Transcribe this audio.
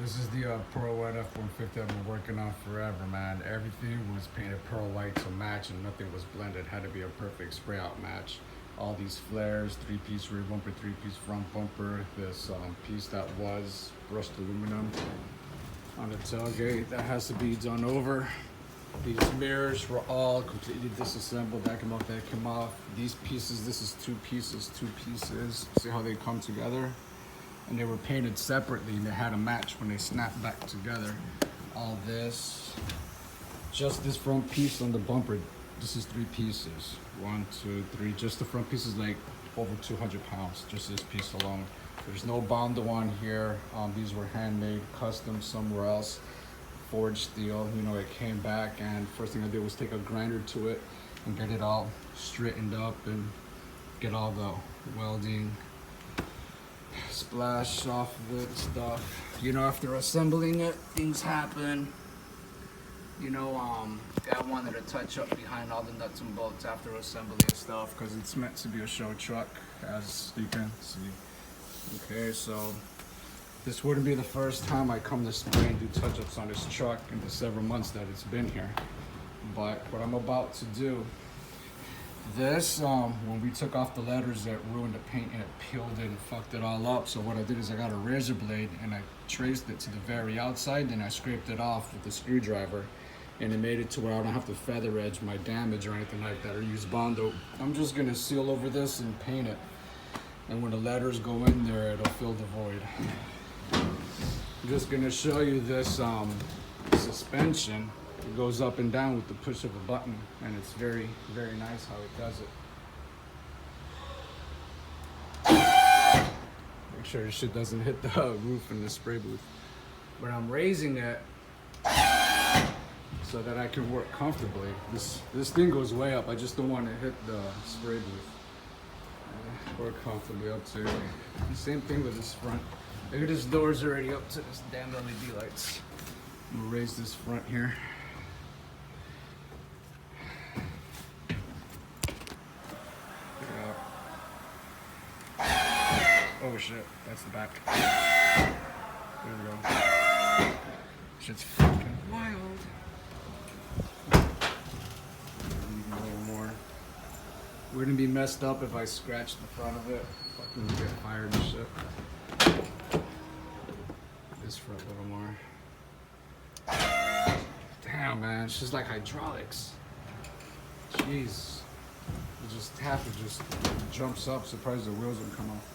This is the Pearl White F-150 I've been working on forever, man. Everything was painted pearl white to match and nothing was blended. It had to be a perfect spray out match. All these flares, three-piece rear bumper, three-piece front bumper, this piece that was brushed aluminum on the tailgate, that has to be done over. These mirrors were all completely disassembled. That came off, that came off. These pieces, this is two pieces. See how they come together? And they were painted separately and they had a match when they snapped back together. All this, just this front piece on the bumper, this is three pieces. 1, 2, 3, just the front piece is like over 200 pounds, just this piece alone. There's no Bondo on here. These were handmade, custom somewhere else. Forged steel, you know, it came back, and first thing I did was take a grinder to it and get it all straightened up and get all the welding splash off of it and stuff. You know, after assembling it, things happen. You know, I wanted to touch up behind all the nuts and bolts after assembling and stuff because it's meant to be a show truck, as you can see. Okay, so this wouldn't be the first time I come to spray and do touch-ups on this truck in the several months that it's been here. But what I'm about to do, this, when we took off the letters, that ruined the paint and it peeled it and fucked it all up. So what I did is I got a razor blade and I traced it to the very outside, then I scraped it off with a screwdriver, and it made it to where I don't have to feather edge my damage or anything like that or use Bondo. I'm just gonna seal over this and paint it. And when the letters go in there, it'll fill the void. I'm just gonna show you this suspension. It goes up and down with the push of a button, and it's very, very nice how it does it. Make sure this shit doesn't hit the roof in the spray booth. But I'm raising it so that I can work comfortably. This thing goes way up. I just don't want to hit the spray booth. Work comfortably up to. The same thing with this front. Look at this door's already up to this damn LED lights. I'm gonna raise this front here. Oh shit, that's the back. There we go. Shit's fucking wild. A little more. Wouldn't be messed up if I scratched the front of it. Fucking get fired and shit. This front a little more. Damn, man, it's just like hydraulics. Jeez. You just tap it, just jumps up. Surprised the wheels don't come off.